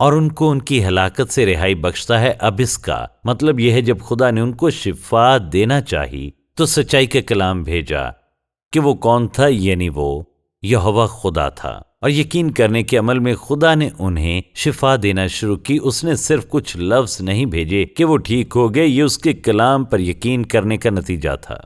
اور ان کو ان کی ہلاکت سے رہائی بخشتا ہے۔ اب اس کا مطلب یہ ہے جب خدا نے ان کو شفا دینا چاہی تو سچائی کا کلام بھیجا کہ وہ کون تھا، یعنی وہ یہوہ خدا تھا، اور یقین کرنے کے عمل میں خدا نے انہیں شفا دینا شروع کی۔ اس نے صرف کچھ لفظ نہیں بھیجے کہ وہ ٹھیک ہو گئے، یہ اس کے کلام پر یقین کرنے کا نتیجہ تھا۔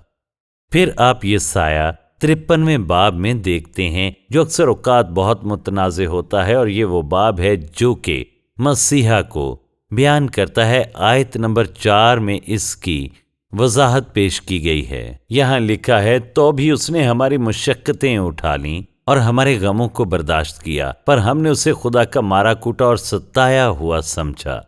پھر آپ یسایہ 53ویں باب میں دیکھتے ہیں جو اکثر اوقات بہت متنازع ہوتا ہے، اور یہ وہ باب ہے جو کہ مسیحا کو بیان کرتا ہے۔ آیت نمبر 4 میں اس کی وضاحت پیش کی گئی ہے۔ یہاں لکھا ہے، تو بھی اس نے ہماری مشقتیں اٹھا لیں اور ہمارے غموں کو برداشت کیا، پر ہم نے اسے خدا کا مارا کوٹا اور ستایا ہوا سمجھا،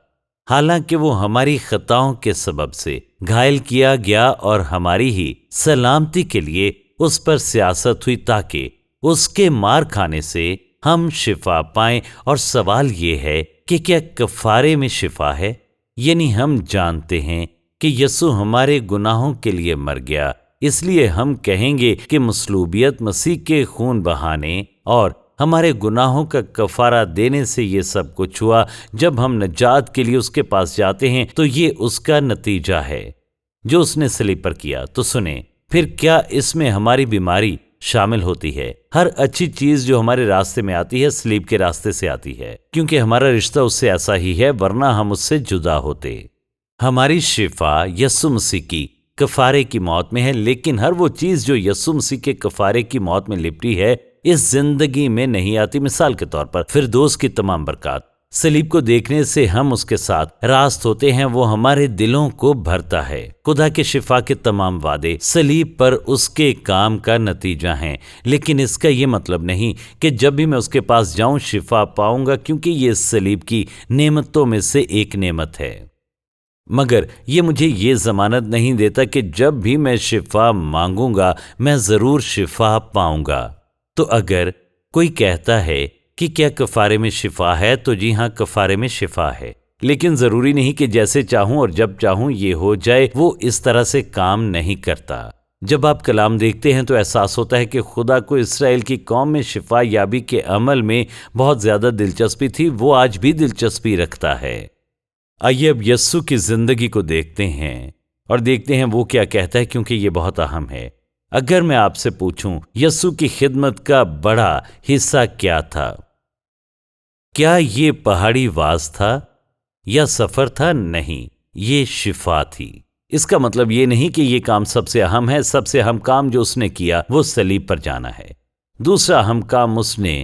حالانکہ وہ ہماری خطاؤں کے سبب سے گھائل کیا گیا اور ہماری ہی سلامتی کے لیے اس پر سیاست ہوئی، تاکہ اس کے مار کھانے سے ہم شفا پائیں۔ اور سوال یہ ہے کہ کیا کفارے میں شفا ہے؟ یعنی ہم جانتے ہیں کہ یسوع ہمارے گناہوں کے لیے مر گیا، اس لیے ہم کہیں گے کہ مصلوبیت مسیح کے خون بہانے اور ہمارے گناہوں کا کفارہ دینے سے یہ سب کچھ ہوا۔ جب ہم نجات کے لیے اس کے پاس جاتے ہیں تو یہ اس کا نتیجہ ہے جو اس نے صلیب پر کیا۔ تو سنیں، پھر کیا اس میں ہماری بیماری شامل ہوتی ہے؟ ہر اچھی چیز جو ہمارے راستے میں آتی ہے صلیب کے راستے سے آتی ہے، کیونکہ ہمارا رشتہ اس سے ایسا ہی ہے، ورنہ ہم اس سے جدا ہوتے۔ ہماری شفا یسوع مسیح کی کفارے کی موت میں ہے، لیکن ہر وہ چیز جو یسوع مسیح کے کفارے کی موت میں لپٹی ہے اس زندگی میں نہیں آتی۔ مثال کے طور پر فردوس کی تمام برکات، صلیب کو دیکھنے سے ہم اس کے ساتھ راست ہوتے ہیں، وہ ہمارے دلوں کو بھرتا ہے۔ خدا کے شفا کے تمام وعدے صلیب پر اس کے کام کا نتیجہ ہیں، لیکن اس کا یہ مطلب نہیں کہ جب بھی میں اس کے پاس جاؤں شفا پاؤں گا، کیونکہ یہ صلیب کی نعمتوں میں سے ایک نعمت ہے، مگر یہ مجھے یہ ضمانت نہیں دیتا کہ جب بھی میں شفا مانگوں گا میں ضرور شفا پاؤں گا۔ تو اگر کوئی کہتا ہے کہ کیا کفارے میں شفا ہے، تو جی ہاں، کفارے میں شفا ہے، لیکن ضروری نہیں کہ جیسے چاہوں اور جب چاہوں یہ ہو جائے۔ وہ اس طرح سے کام نہیں کرتا۔ جب آپ کلام دیکھتے ہیں تو احساس ہوتا ہے کہ خدا کو اسرائیل کی قوم میں شفا یابی کے عمل میں بہت زیادہ دلچسپی تھی، وہ آج بھی دلچسپی رکھتا ہے۔ آئیے اب یسوع کی زندگی کو دیکھتے ہیں اور دیکھتے ہیں وہ کیا کہتا ہے، کیونکہ یہ بہت اہم ہے۔ اگر میں آپ سے پوچھوں یسوع کی خدمت کا بڑا حصہ کیا تھا، کیا یہ پہاڑی واز تھا یا سفر تھا؟ نہیں، یہ شفا تھی۔ اس کا مطلب یہ نہیں کہ یہ کام سب سے اہم ہے۔ سب سے اہم کام جو اس نے کیا وہ صلیب پر جانا ہے۔ دوسرا اہم کام اس نے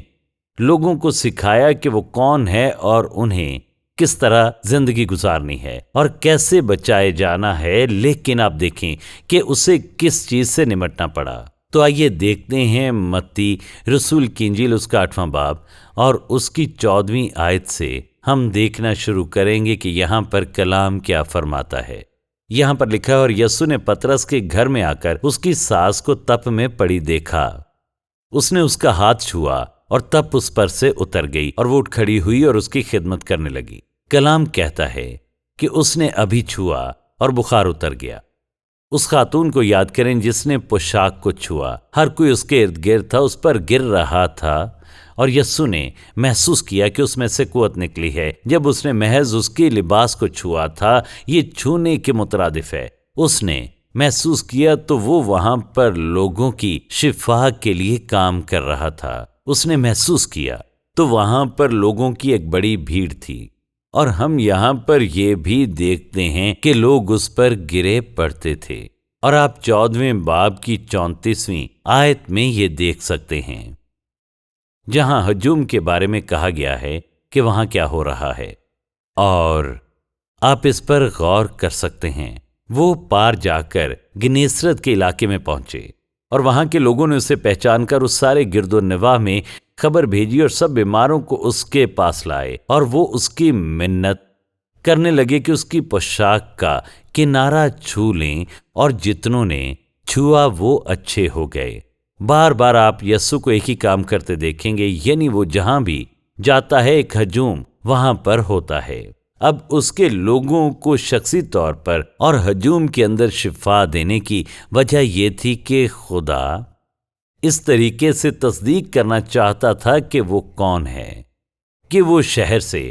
لوگوں کو سکھایا کہ وہ کون ہے اور انہیں کس طرح زندگی گزارنی ہے اور کیسے بچائے جانا ہے۔ لیکن آپ دیکھیں کہ اسے کس چیز سے نمٹنا پڑا۔ تو آئیے دیکھتے ہیں متی رسول کی انجیل، اس کا 8واں باب اور اس کی 14ویں آیت سے ہم دیکھنا شروع کریں گے کہ یہاں پر کلام کیا فرماتا ہے۔ یہاں پر لکھا ہے، اور یسوع نے پترس کے گھر میں آ کر اس کی ساس کو تپ میں پڑی دیکھا، اس نے اس کا ہاتھ چھوا اور تپ اس پر سے اتر گئی اور وہ اٹھ کھڑی ہوئی اور اس کی خدمت کرنے لگی۔ کلام کہتا ہے کہ اس نے ابھی چھوا اور بخار اتر گیا۔ اس خاتون کو یاد کریں جس نے پوشاک کو چھوا، ہر کوئی اس کے ارد گرد تھا، اس پر گر رہا تھا، اور یسوع نے محسوس کیا کہ اس میں سے قوت نکلی ہے۔ جب اس نے محض اس کے لباس کو چھوا تھا، یہ چھونے کے مترادف ہے، اس نے محسوس کیا تو وہ وہاں پر لوگوں کی شفا کے لیے کام کر رہا تھا۔ اس نے محسوس کیا تو وہاں پر لوگوں کی ایک بڑی بھیڑ تھی، اور ہم یہاں پر یہ بھی دیکھتے ہیں کہ لوگ اس پر گرے پڑتے تھے، اور آپ 14ویں باب کی 34ویں آیت میں یہ دیکھ سکتے ہیں، جہاں ہجوم کے بارے میں کہا گیا ہے کہ وہاں کیا ہو رہا ہے، اور آپ اس پر غور کر سکتے ہیں۔ وہ پار جا کر گنیسرت کے علاقے میں پہنچے، اور وہاں کے لوگوں نے اسے پہچان کر اس سارے گرد و نواح میں خبر بھیجی اور سب بیماروں کو اس کے پاس لائے، اور وہ اس کی منت کرنے لگے کہ اس کی پوشاک کا کنارہ چھو لیں، اور جتنوں نے چھوا وہ اچھے ہو گئے۔ بار بار آپ یسوع کو ایک ہی کام کرتے دیکھیں گے، یعنی وہ جہاں بھی جاتا ہے ایک ہجوم وہاں پر ہوتا ہے۔ اب اس کے لوگوں کو شخصی طور پر اور ہجوم کے اندر شفا دینے کی وجہ یہ تھی کہ خدا اس طریقے سے تصدیق کرنا چاہتا تھا کہ وہ کون ہے، کہ وہ شہر سے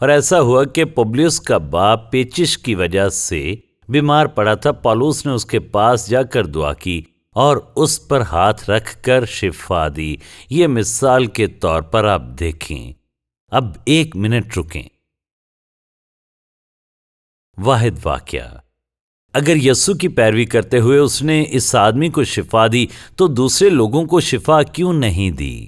اور ایسا ہوا کہ پبلیوس کا باپ پیچش کی وجہ سے بیمار پڑا تھا۔ پالوس نے اس کے پاس جا کر دعا کی اور اس پر ہاتھ رکھ کر شفا دی۔ یہ مثال کے طور پر آپ دیکھیں۔ اب 1 منٹ رکیں۔ واحد واقعہ، اگر یسوع کی پیروی کرتے ہوئے اس نے اس آدمی کو شفا دی تو دوسرے لوگوں کو شفا کیوں نہیں دی؟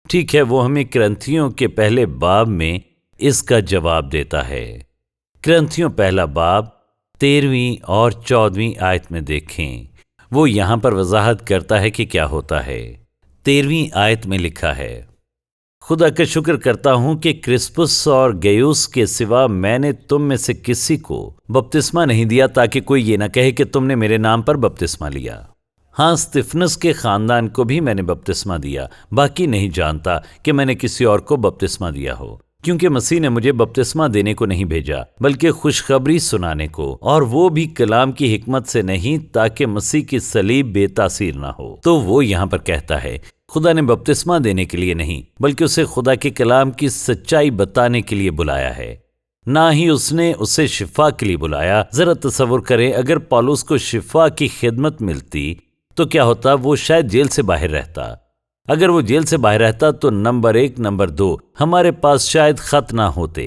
ٹھیک ہے، وہ ہمیں کرنتھیوں کے پہلے باب میں اس کا جواب دیتا ہے۔ کرنتھیوں پہلا باب 13ویں اور 14ویں آیت میں دیکھیں۔ وہ یہاں پر وضاحت کرتا ہے کہ کیا ہوتا ہے۔ 13ویں آیت میں لکھا ہے، خدا کا شکر کرتا ہوں کہ کرسپس اور گیوس کے سوا میں نے تم میں سے کسی کو بپتسمہ نہیں دیا، تاکہ کوئی یہ نہ کہے کہ تم نے میرے نام پر بپتسمہ لیا۔ ہاں، استفنس کے خاندان کو بھی میں نے بپتسمہ دیا، باقی نہیں جانتا کہ میں نے کسی اور کو بپتسمہ دیا ہو، کیونکہ مسیح نے مجھے بپتسمہ دینے کو نہیں بھیجا بلکہ خوشخبری سنانے کو، اور وہ بھی کلام کی حکمت سے نہیں، تاکہ مسیح کی صلیب بے تاثیر نہ ہو۔ تو وہ یہاں پر کہتا ہے خدا نے بپتسمہ دینے کے لیے نہیں بلکہ اسے خدا کے کلام کی سچائی بتانے کے لیے بلایا ہے، نہ ہی اس نے اسے شفا کے لیے بلایا۔ ذرا تصور کریں، اگر پالوس کو شفا کی خدمت ملتی تو کیا ہوتا؟ وہ شاید جیل سے باہر رہتا۔ اگر وہ جیل سے باہر رہتا تو نمبر 1 نمبر 2 ہمارے پاس شاید خط نہ ہوتے۔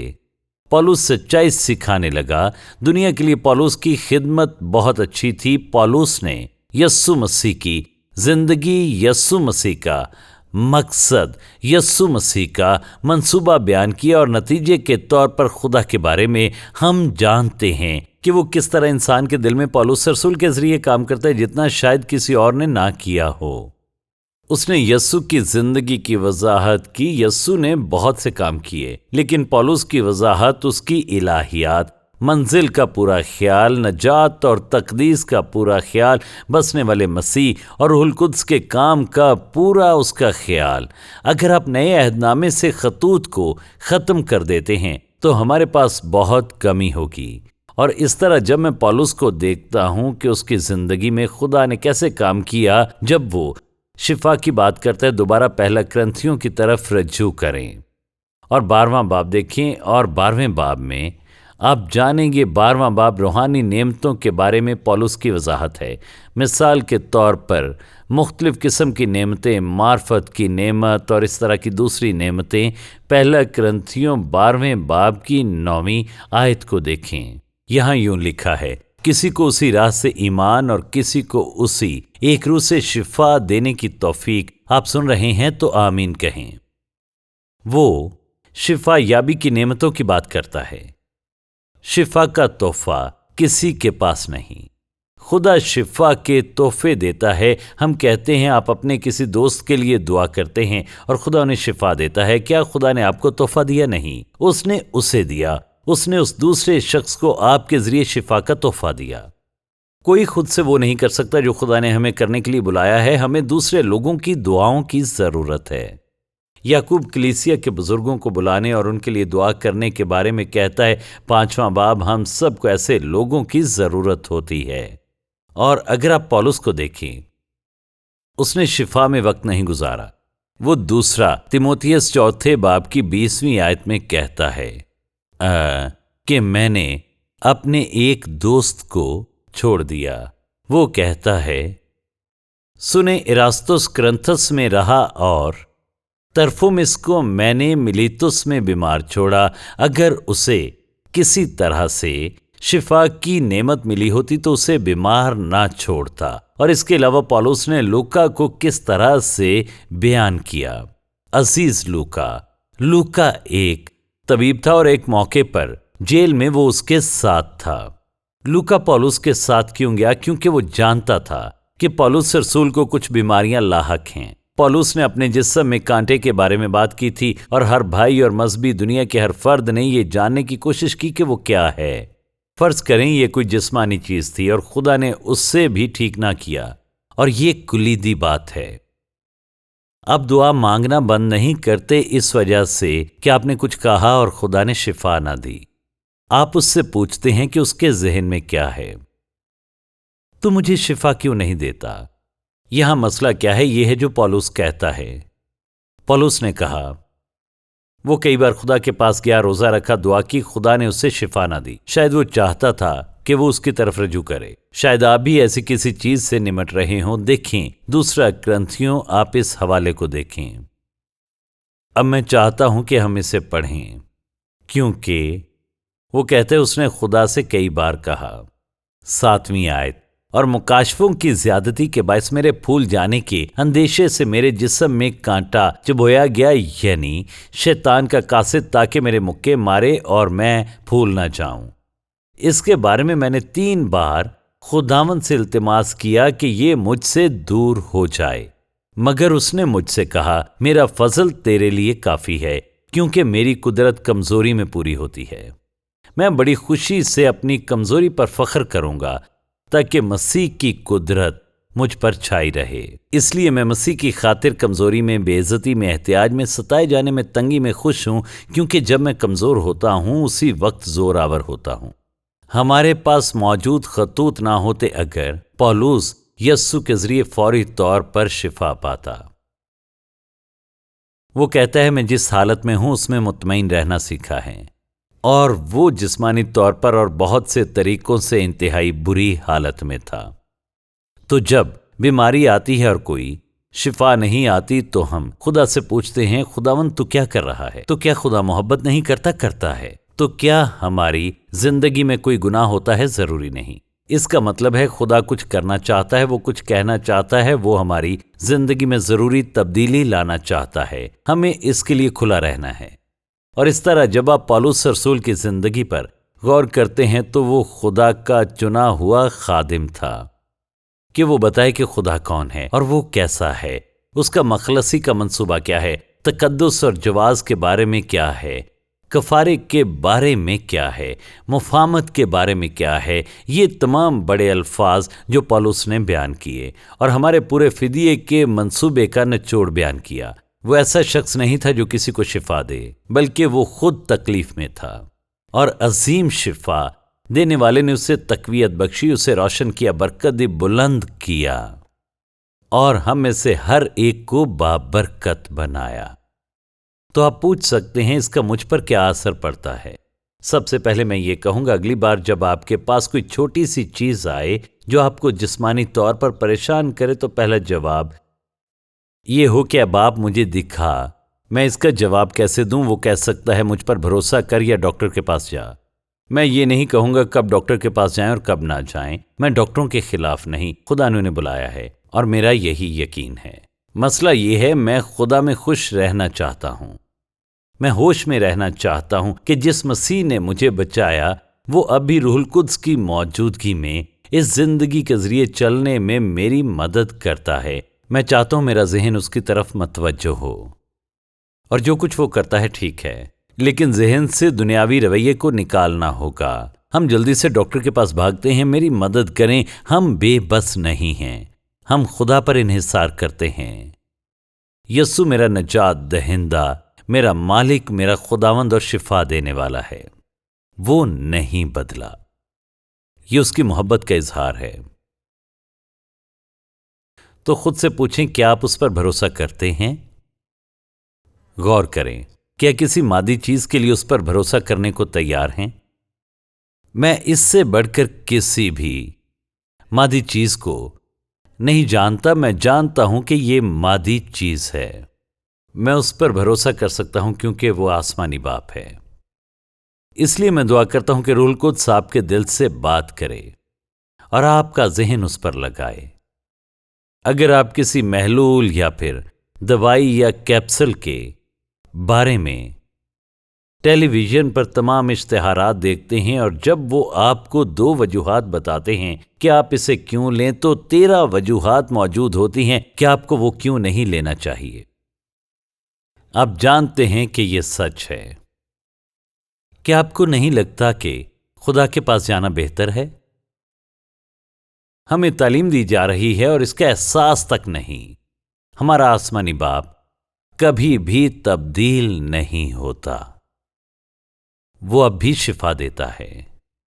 پالوس سچائی سکھانے لگا۔ دنیا کے لیے پالوس کی خدمت بہت اچھی تھی۔ پالوس نے یسوع مسیح کی زندگی، یسوع مسیح کا مقصد، یسوع مسیح کا منصوبہ بیان کیا، اور نتیجے کے طور پر خدا کے بارے میں ہم جانتے ہیں کہ وہ کس طرح انسان کے دل میں پالوس رسول کے ذریعے کام کرتا ہے، جتنا شاید کسی اور نے نہ کیا ہو۔ اس نے یسوع کی زندگی کی وضاحت کی۔ یسوع نے بہت سے کام کیے، لیکن پالوس کی وضاحت، اس کی الہیات، منزل کا پورا خیال، نجات اور تقدیس کا پورا خیال، بسنے والے مسیح اور روح القدس کے کام کا پورا اس کا خیال۔ اگر آپ نئے عہد نامے سے خطوط کو ختم کر دیتے ہیں تو ہمارے پاس بہت کمی ہوگی۔ اور اس طرح جب میں پالوس کو دیکھتا ہوں کہ اس کی زندگی میں خدا نے کیسے کام کیا، جب وہ شفا کی بات کرتا ہے، دوبارہ پہلا کرنتھیوں کی طرف رجوع کریں اور 12واں باب دیکھیں، اور 12ویں باب میں آپ جانیں گے 12واں باب روحانی نعمتوں کے بارے میں پالوس کی وضاحت ہے۔ مثال کے طور پر مختلف قسم کی نعمتیں، معرفت کی نعمت اور اس طرح کی دوسری نعمتیں۔ پہلا کرنتھیوں 12ویں باب کی 9ویں آیت کو دیکھیں۔ یہاں یوں لکھا ہے، کسی کو اسی راہ سے ایمان اور کسی کو اسی ایک روح سے شفا دینے کی توفیق۔ آپ سن رہے ہیں تو آمین کہیں۔ وہ شفا یابی کی نعمتوں کی بات کرتا ہے۔ شفا کا تحفہ کسی کے پاس نہیں۔ خدا شفا کے تحفے دیتا ہے۔ ہم کہتے ہیں آپ اپنے کسی دوست کے لیے دعا کرتے ہیں اور خدا انہیں شفا دیتا ہے۔ کیا خدا نے آپ کو تحفہ دیا؟ نہیں، اس نے اسے دیا۔ اس نے اس دوسرے شخص کو آپ کے ذریعے شفا کا تحفہ دیا۔ کوئی خود سے وہ نہیں کر سکتا جو خدا نے ہمیں کرنے کے لیے بلایا ہے۔ ہمیں دوسرے لوگوں کی دعاؤں کی ضرورت ہے۔ یعقوب کلیسیا کے بزرگوں کو بلانے اور ان کے لیے دعا کرنے کے بارے میں کہتا ہے، 5واں باب، ہم سب کو ایسے لوگوں کی ضرورت ہوتی ہے۔ اور اگر آپ پالوس کو دیکھیں، اس نے شفا میں وقت نہیں گزارا۔ وہ دوسرا تیموتھیوس 4 باب کی 20ویں آیت میں کہتا ہے کہ میں نے اپنے ایک دوست کو چھوڑ دیا۔ وہ کہتا ہے، سنیں، اراسطس کرنتھس میں رہا اور ترفمس کو میں نے ملیتس میں بیمار چھوڑا۔ اگر اسے کسی طرح سے شفا کی نعمت ملی ہوتی تو اسے بیمار نہ چھوڑتا۔ اور اس کے علاوہ پالوس نے لوکا کو کس طرح سے بیان کیا۔ عزیز لوکا ایک طبیب تھا اور ایک موقع پر جیل میں وہ اس کے ساتھ تھا۔ لوکا پالوس کے ساتھ کیوں گیا؟ کیونکہ وہ جانتا تھا کہ پالوس رسول کو کچھ بیماریاں لاحق ہیں۔ پالوس نے اپنے جسم میں کانٹے کے بارے میں بات کی تھی، اور ہر بھائی اور مذہبی دنیا کے ہر فرد نے یہ جاننے کی کوشش کی کہ وہ کیا ہے۔ فرض کریں یہ کوئی جسمانی چیز تھی اور خدا نے اس سے بھی ٹھیک نہ کیا، اور یہ کلیدی بات ہے۔ اب دعا مانگنا بند نہیں کرتے اس وجہ سے کہ آپ نے کچھ کہا اور خدا نے شفا نہ دی۔ آپ اس سے پوچھتے ہیں کہ اس کے ذہن میں کیا ہے۔ تو مجھے شفا کیوں نہیں دیتا؟ یہاں مسئلہ کیا ہے؟ یہ ہے جو پالوس کہتا ہے۔ پالوس نے کہا، وہ کئی بار خدا کے پاس گیا، روزہ رکھا، دعا کی، خدا نے اسے شفا نہ دی۔ شاید وہ چاہتا تھا کہ وہ اس کی طرف رجوع کرے۔ شاید آپ بھی ایسی کسی چیز سے نمٹ رہے ہوں۔ دیکھیں دوسرا گرنتھیوں، آپ اس حوالے کو دیکھیں۔ اب میں چاہتا ہوں کہ ہم اسے پڑھیں، کیونکہ وہ کہتے اس نے خدا سے کئی بار کہا۔ 7ویں آیت، اور مکاشفوں کی زیادتی کے باعث میرے پھول جانے کے اندیشے سے میرے جسم میں کانٹا چبھویا گیا، یعنی شیطان کا قاصد، تاکہ میرے مکے مارے اور میں پھول نہ جاؤں۔ اس کے بارے میں میں نے 3 بار خداوند سے التماس کیا کہ یہ مجھ سے دور ہو جائے، مگر اس نے مجھ سے کہا، میرا فضل تیرے لیے کافی ہے، کیونکہ میری قدرت کمزوری میں پوری ہوتی ہے۔ میں بڑی خوشی سے اپنی کمزوری پر فخر کروں گا، تاکہ مسیح کی قدرت مجھ پر چھائی رہے۔ اس لیے میں مسیح کی خاطر کمزوری میں، بے عزتی میں، احتیاج میں، ستائے جانے میں، تنگی میں خوش ہوں، کیونکہ جب میں کمزور ہوتا ہوں اسی وقت زور آور ہوتا ہوں۔ ہمارے پاس موجود خطوط نہ ہوتے اگر پولس یسوع کے ذریعے فوری طور پر شفا پاتا۔ وہ کہتا ہے، میں جس حالت میں ہوں اس میں مطمئن رہنا سیکھا ہے، اور وہ جسمانی طور پر اور بہت سے طریقوں سے انتہائی بری حالت میں تھا۔ تو جب بیماری آتی ہے اور کوئی شفا نہیں آتی تو ہم خدا سے پوچھتے ہیں، خداوند تو کیا کر رہا ہے؟ تو کیا خدا محبت نہیں کرتا؟ کرتا ہے۔ تو کیا ہماری زندگی میں کوئی گناہ ہوتا ہے؟ ضروری نہیں۔ اس کا مطلب ہے خدا کچھ کرنا چاہتا ہے، وہ کچھ کہنا چاہتا ہے، وہ ہماری زندگی میں ضروری تبدیلی لانا چاہتا ہے۔ ہمیں اس کے لیے کھلا رہنا ہے۔ اور اس طرح جب آپ پولس رسول کی زندگی پر غور کرتے ہیں تو وہ خدا کا چنا ہوا خادم تھا کہ وہ بتائے کہ خدا کون ہے اور وہ کیسا ہے، اس کا مخلصی کا منصوبہ کیا ہے، تقدس اور جواز کے بارے میں کیا ہے، کفارے کے بارے میں کیا ہے، مفاہمت کے بارے میں کیا ہے۔ یہ تمام بڑے الفاظ جو پولس نے بیان کیے اور ہمارے پورے فدیے کے منصوبے کا نچوڑ بیان کیا۔ وہ ایسا شخص نہیں تھا جو کسی کو شفا دے، بلکہ وہ خود تکلیف میں تھا، اور عظیم شفا دینے والے نے اسے تقویت بخشی، اسے روشن کیا، برکت دی، بلند کیا، اور ہم میں سے ہر ایک کو بابرکت بنایا۔ تو آپ پوچھ سکتے ہیں اس کا مجھ پر کیا اثر پڑتا ہے؟ سب سے پہلے میں یہ کہوں گا، اگلی بار جب آپ کے پاس کوئی چھوٹی سی چیز آئے جو آپ کو جسمانی طور پر پریشان کرے تو پہلا جواب یہ ہو کہ اب آپ مجھے دکھا، میں اس کا جواب کیسے دوں؟ وہ کہہ سکتا ہے مجھ پر بھروسہ کر یا ڈاکٹر کے پاس جا۔ میں یہ نہیں کہوں گا کب ڈاکٹر کے پاس جائیں اور کب نہ جائیں۔ میں ڈاکٹروں کے خلاف نہیں، خدا نے انہیں بلایا ہے اور میرا یہی یقین ہے۔ مسئلہ یہ ہے میں خدا میں خوش رہنا چاہتا ہوں، میں ہوش میں رہنا چاہتا ہوں کہ جس مسیح نے مجھے بچایا وہ اب بھی روح القدس کی موجودگی میں اس زندگی کے ذریعے چلنے میں میری مدد کرتا ہے۔ میں چاہتا ہوں میرا ذہن اس کی طرف متوجہ ہو، اور جو کچھ وہ کرتا ہے ٹھیک ہے، لیکن ذہن سے دنیاوی رویے کو نکالنا ہوگا۔ ہم جلدی سے ڈاکٹر کے پاس بھاگتے ہیں، میری مدد کریں۔ ہم بے بس نہیں ہیں، ہم خدا پر انحصار کرتے ہیں۔ یسوع میرا نجات دہندہ، میرا مالک، میرا خداوند اور شفا دینے والا ہے۔ وہ نہیں بدلا۔ یہ اس کی محبت کا اظہار ہے۔ تو خود سے پوچھیں، کیا آپ اس پر بھروسہ کرتے ہیں؟ غور کریں، کیا کسی مادی چیز کے لیے اس پر بھروسہ کرنے کو تیار ہیں؟ میں اس سے بڑھ کر کسی بھی مادی چیز کو نہیں جانتا۔ میں جانتا ہوں کہ یہ مادی چیز ہے۔ میں اس پر بھروسہ کر سکتا ہوں کیونکہ وہ آسمانی باپ ہے۔ اس لیے میں دعا کرتا ہوں کہ روح القدس آپ کے دل سے بات کرے اور آپ کا ذہن اس پر لگائے۔ اگر آپ کسی محلول یا پھر دوائی یا کیپسول کے بارے میں ٹیلی ویژن پر تمام اشتہارات دیکھتے ہیں اور جب وہ آپ کو 2 وجوہات بتاتے ہیں کہ آپ اسے کیوں لیں، تو 13 وجوہات موجود ہوتی ہیں کہ آپ کو وہ کیوں نہیں لینا چاہیے۔ آپ جانتے ہیں کہ یہ سچ ہے۔ کیا آپ کو نہیں لگتا کہ خدا کے پاس جانا بہتر ہے؟ ہمیں تعلیم دی جا رہی ہے اور اس کا احساس تک نہیں۔ ہمارا آسمانی باپ کبھی بھی تبدیل نہیں ہوتا، وہ اب بھی شفا دیتا ہے۔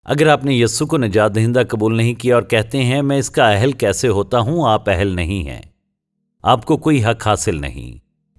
اگر آپ نے یسوع کو نجات دہندہ قبول نہیں کیا اور کہتے ہیں میں اس کا اہل کیسے ہوتا ہوں، آپ اہل نہیں ہیں، آپ کو کوئی حق حاصل نہیں۔